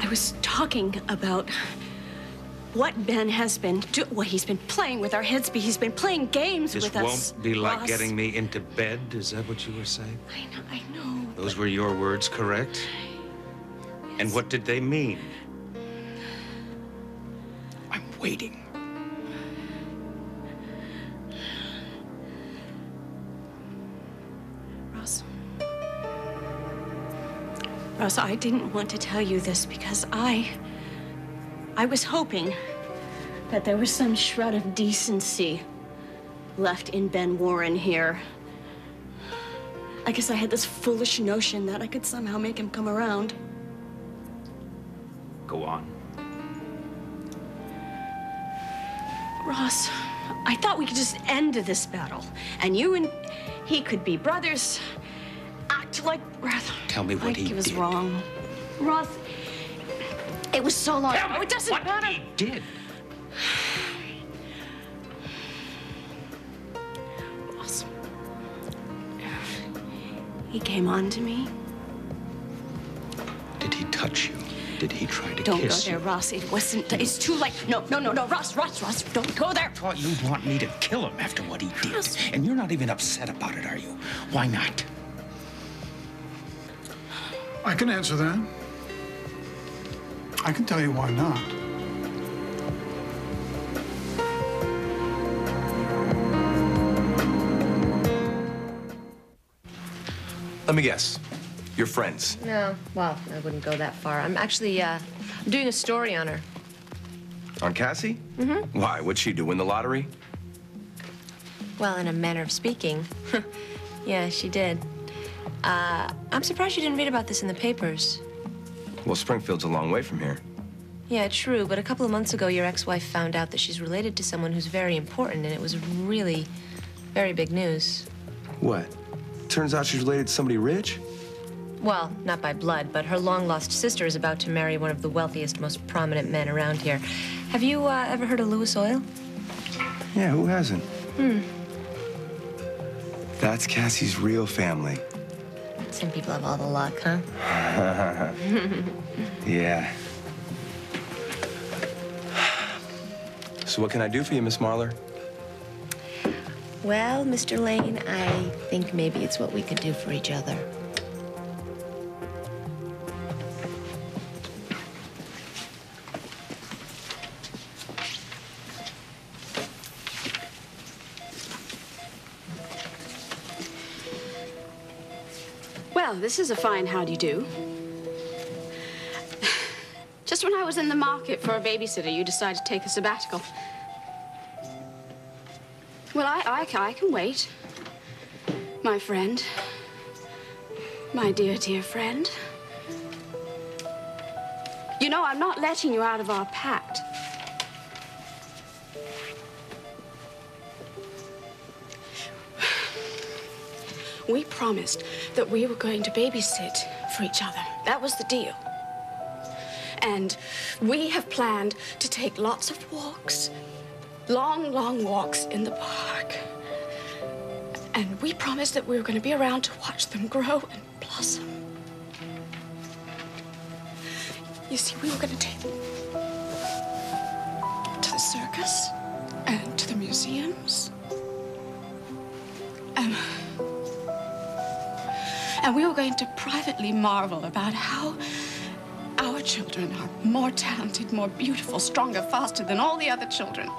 I was talking about what Ben has been doing. Well, he's been playing with our heads, but he's been playing games with us. This won't be like Ross. getting me into bed. Is that what you were saying? I know. Those were your words, correct? Yes. And what did they mean? I'm waiting. Ross, I didn't want to tell you this because I was hoping that there was some shred of decency left in Ben Warren here. I guess I had this foolish notion that I could somehow make him come around. Go on. Ross, I thought we could just end this battle, and you and he could be brothers. Like, tell me what he did. He was wrong. Ross, it was so long ago. It doesn't matter. He did. Ross, he came on to me. Did he touch you? Did he try to kiss you? Don't go there, Ross. It wasn't. It's too late. No, Ross, don't go there. I thought you want me to kill him after what he did. Ross. And you're not even upset about it, are you? Why not? I can answer that. I can tell you why not. Let me guess. You're friends? No, well, I wouldn't go that far. I'm actually, I'm doing a story on her. On Cassie? Mm-hmm. Why? What'd she do, win the lottery? Well, in a manner of speaking. Yeah, she did. I'm surprised you didn't read about this in the papers. Well, Springfield's a long way from here. Yeah, true, but a couple of months ago, your ex-wife found out that she's related to someone who's very important, and it was really very big news. What? Turns out she's related to somebody rich? Well, not by blood, but her long-lost sister is about to marry one of the wealthiest, most prominent men around here. Have you ever heard of Louis Oil? Yeah, who hasn't? That's Cassie's real family. Some people have all the luck, huh? Yeah. So what can I do for you, Miss Marler? Well, Mr. Lane, I think maybe it's what we could do for each other. Well, this is a fine howdy-do. Just when I was in the market for a babysitter, you decided to take a sabbatical. Well, I can wait. My friend. My dear, dear friend. You know, I'm not letting you out of our pact. We promised that we were going to babysit for each other. That was the deal. And we have planned to take lots of walks, long, long walks in the park. And we promised that we were going to be around to watch them grow and blossom. You see, we were going to take them to the circus and to the museums. And we were going to privately marvel about how our children are more talented, more beautiful, stronger, faster than all the other children.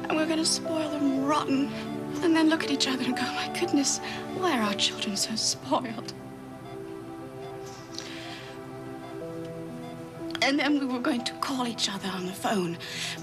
And we're going to spoil them rotten, and then look at each other and go, my goodness, why are our children so spoiled? And then we were going to call each other on the phone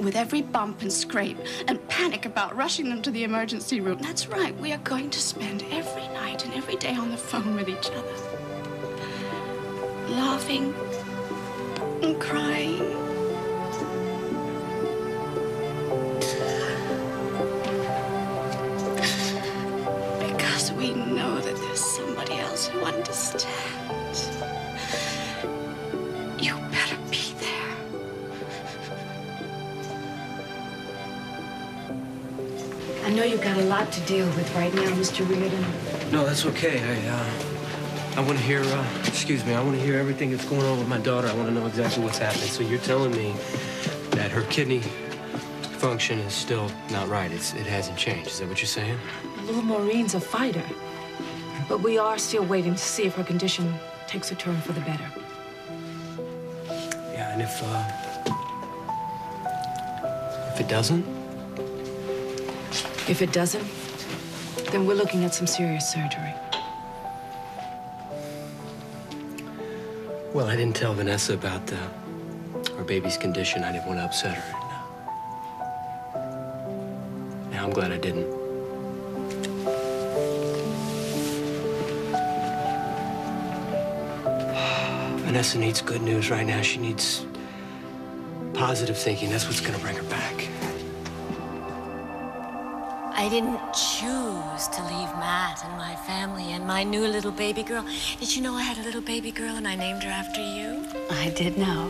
with every bump and scrape and panic about rushing them to the emergency room. That's right, we are going to spend every night and every day on the phone with each other. Laughing and crying. Because we know that there's somebody else who understands. You better be there. I know you've got a lot to deal with right now, Mr. Reardon. No, that's okay. I want to hear, excuse me, I want to hear everything that's going on with my daughter. I want to know exactly what's happening. So you're telling me that her kidney function is still not right. It hasn't changed. Is that what you're saying? Little Maureen's a fighter. But we are still waiting to see if her condition takes a turn for the better. Yeah, and if it doesn't? If it doesn't, then we're looking at some serious surgery. Well, I didn't tell Vanessa about her baby's condition. I didn't want to upset her. Now, I'm glad I didn't. Vanessa needs good news right now. She needs positive thinking. That's what's going to bring her back. I didn't choose to leave Matt and my family and my new little baby girl. Did you know I had a little baby girl and I named her after you? I did know.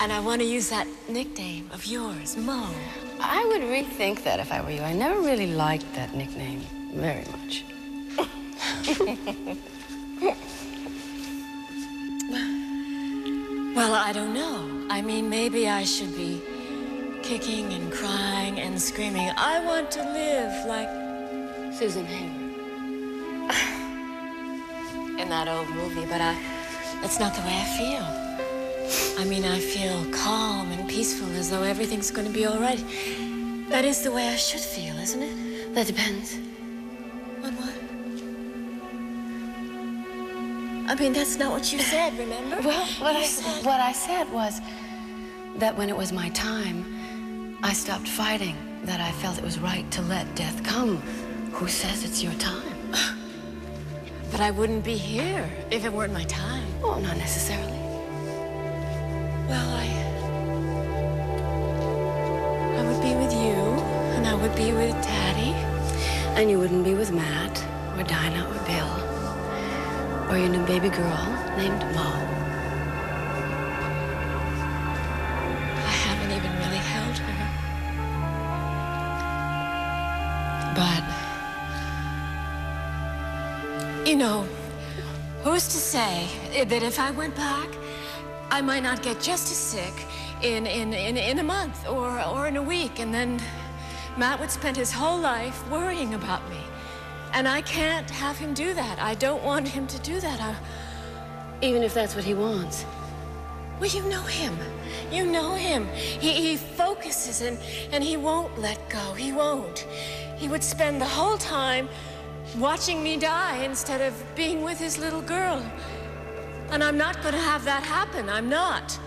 And I want to use that nickname of yours, Mo. I would rethink that if I were you. I never really liked that nickname very much. Well, I don't know. I mean, maybe I should be kicking and crying and screaming, I want to live like Susan Hayward. in that old movie, but that's not the way I feel. I mean, I feel calm and peaceful, as though everything's going to be all right. That is the way I should feel, isn't it? That depends. On what? I mean, that's not what you said, remember? Well, what I said was that when it was my time, I stopped fighting, that I felt it was right to let death come. Who says it's your time? But I wouldn't be here if it weren't my time. Oh, not necessarily. Well, I would be with you, and I would be with Daddy. And you wouldn't be with Matt, or Dinah, or Bill, or your new baby girl named Mo. I haven't even really held her. But, you know, who's to say that if I went back, I might not get just as sick in a month or in a week, and then Matt would spend his whole life worrying about me. And I can't have him do that. I don't want him to do that. Even if that's what he wants. Well, you know him. You know him. He focuses and he won't let go. He won't. He would spend the whole time watching me die instead of being with his little girl. And I'm not going to have that happen. I'm not.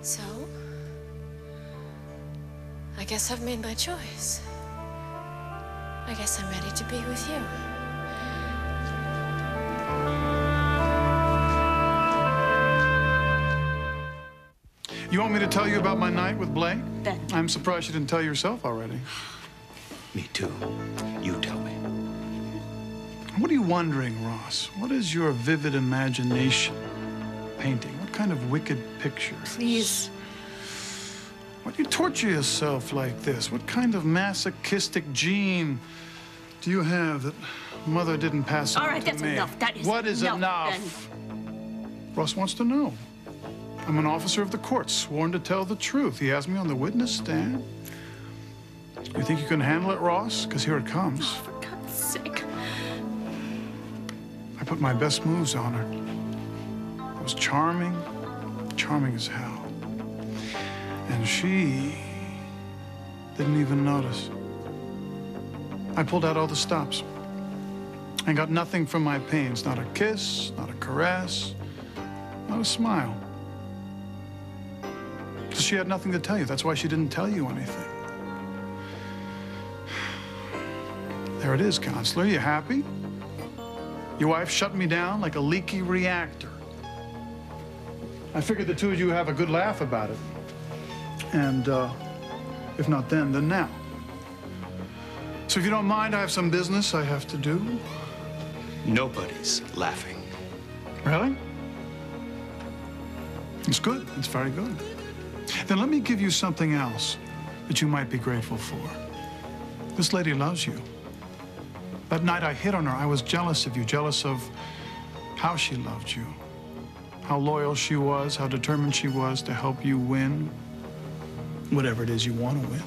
So, I guess I've made my choice. I guess I'm ready to be with you. You want me to tell you about my night with Blake? Ben. I'm surprised you didn't tell yourself already. Me too. You tell me. What are you wondering, Ross? What is your vivid imagination painting? What kind of wicked pictures? Please. Why do you torture yourself like this? What kind of masochistic gene do you have that Mother didn't pass on All right, to that's me? enough. That is What is enough, enough? Ross wants to know. I'm an officer of the court, sworn to tell the truth. He has me on the witness stand. You think you can handle it, Ross? Because here it comes. Oh, for God's sake. I put my best moves on her. It was charming, charming as hell. And she didn't even notice. I pulled out all the stops. I got nothing from my pains. Not a kiss, not a caress, not a smile. Because she had nothing to tell you. That's why she didn't tell you anything. There it is, Counselor. You happy? Your wife shut me down like a leaky reactor. I figured the two of you have a good laugh about it. And if not then now. So if you don't mind, I have some business I have to do. Nobody's laughing. Really? It's good. It's very good. Then let me give you something else that you might be grateful for. This lady loves you. That night I hit on her, I was jealous of you, jealous of how she loved you, how loyal she was, how determined she was to help you win whatever it is you want to win.